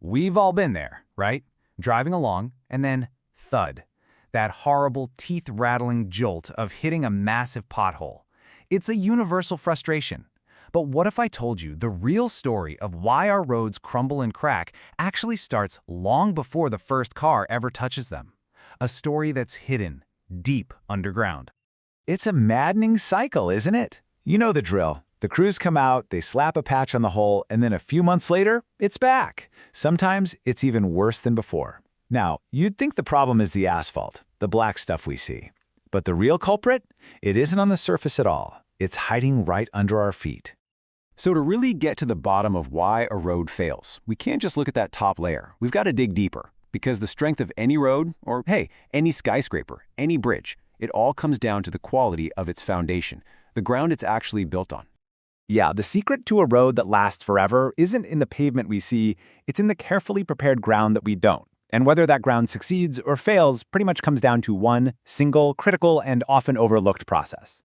We've all been there, right? Driving along, and then thud. That horrible, teeth-rattling jolt of hitting a massive pothole. It's a universal frustration. But what if I told you the real story of why our roads crumble and crack actually starts long before the first car ever touches them? A story that's hidden, deep underground. It's a maddening cycle, isn't it? You know the drill. The crews come out, they slap a patch on the hole, and then a few months later, it's back. Sometimes it's even worse than before. Now, you'd think the problem is the asphalt, the black stuff we see. But the real culprit? It isn't on the surface at all. It's hiding right under our feet. So to really get to the bottom of why a road fails, we can't just look at that top layer. We've got to dig deeper, because the strength of any road, or hey, any skyscraper, any bridge, it all comes down to the quality of its foundation, the ground it's actually built on. Yeah, the secret to a road that lasts forever isn't in the pavement we see, it's in the carefully prepared ground that we don't. And whether that ground succeeds or fails pretty much comes down to one single, critical, and often overlooked process.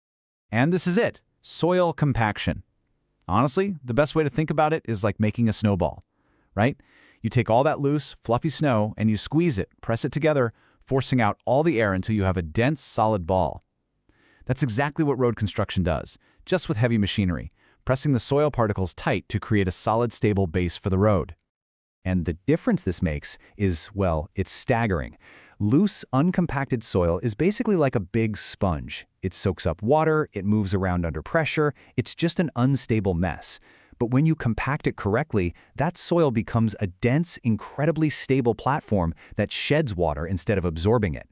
And this is it, soil compaction. Honestly, the best way to think about it is like making a snowball, right? You take all that loose, fluffy snow and you squeeze it, press it together, forcing out all the air until you have a dense, solid ball. That's exactly what road construction does, just with heavy machinery, pressing the soil particles tight to create a solid, stable base for the road. And the difference this makes is, well, it's staggering. Loose, uncompacted soil is basically like a big sponge. It soaks up water, it moves around under pressure, it's just an unstable mess. But when you compact it correctly, that soil becomes a dense, incredibly stable platform that sheds water instead of absorbing it.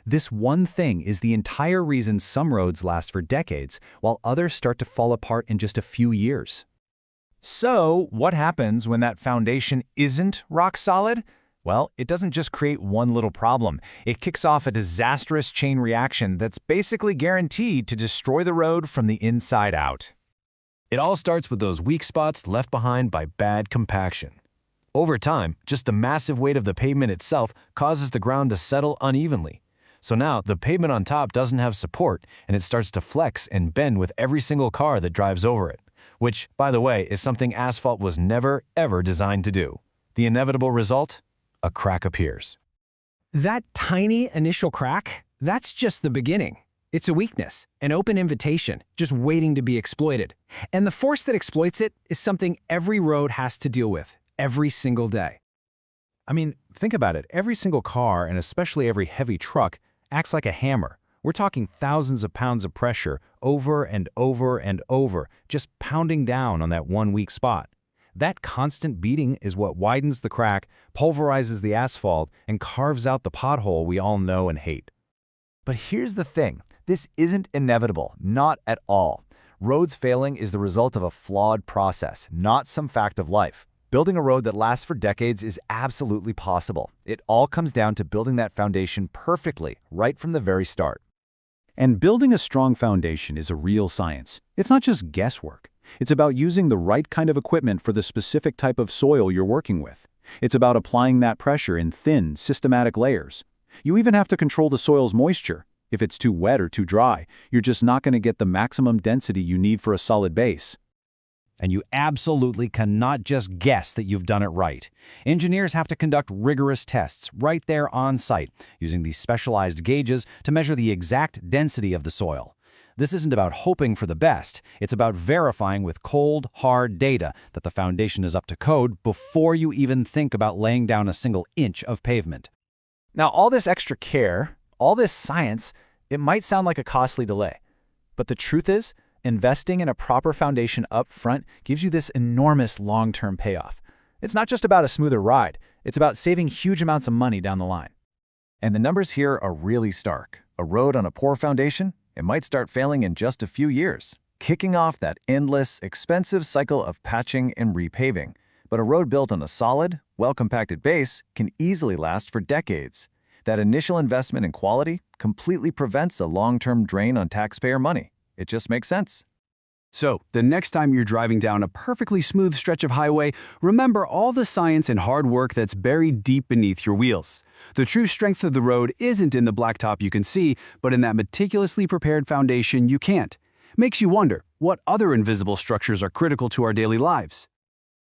This one thing is the entire reason some roads last for decades, while others start to fall apart in just a few years. So, what happens when that foundation isn't rock solid? Well, it doesn't just create one little problem. It kicks off a disastrous chain reaction that's basically guaranteed to destroy the road from the inside out. It all starts with those weak spots left behind by bad compaction. Over time, just the massive weight of the pavement itself causes the ground to settle unevenly. So now the pavement on top doesn't have support, and it starts to flex and bend with every single car that drives over it, which, by the way, is something asphalt was never, ever designed to do. The inevitable result? A crack appears. That tiny initial crack, that's just the beginning. It's a weakness, an open invitation, just waiting to be exploited. And the force that exploits it is something every road has to deal with, every single day. I mean, think about it. Every single car, and especially every heavy truck, acts like a hammer. We're talking thousands of pounds of pressure over and over and over, just pounding down on that one weak spot. That constant beating is what widens the crack, pulverizes the asphalt, and carves out the pothole we all know and hate. But here's the thing. This isn't inevitable, not at all. Roads failing is the result of a flawed process, not some fact of life. Building a road that lasts for decades is absolutely possible. It all comes down to building that foundation perfectly, right from the very start. And building a strong foundation is a real science. It's not just guesswork. It's about using the right kind of equipment for the specific type of soil you're working with. It's about applying that pressure in thin, systematic layers. You even have to control the soil's moisture. If it's too wet or too dry, you're just not going to get the maximum density you need for a solid base. And you absolutely cannot just guess that you've done it right. Engineers have to conduct rigorous tests right there on site, using these specialized gauges to measure the exact density of the soil. This isn't about hoping for the best, it's about verifying with cold, hard data that the foundation is up to code before you even think about laying down a single inch of pavement. Now, all this extra care, all this science, it might sound like a costly delay. But the truth is, investing in a proper foundation up front gives you this enormous long-term payoff. It's not just about a smoother ride, it's about saving huge amounts of money down the line. And the numbers here are really stark. A road on a poor foundation, it might start failing in just a few years, kicking off that endless, expensive cycle of patching and repaving. But a road built on a solid, well-compacted base can easily last for decades. That initial investment in quality completely prevents a long-term drain on taxpayer money. It just makes sense. So, the next time you're driving down a perfectly smooth stretch of highway, remember all the science and hard work that's buried deep beneath your wheels. The true strength of the road isn't in the blacktop you can see, but in that meticulously prepared foundation you can't. Makes you wonder, what other invisible structures are critical to our daily lives?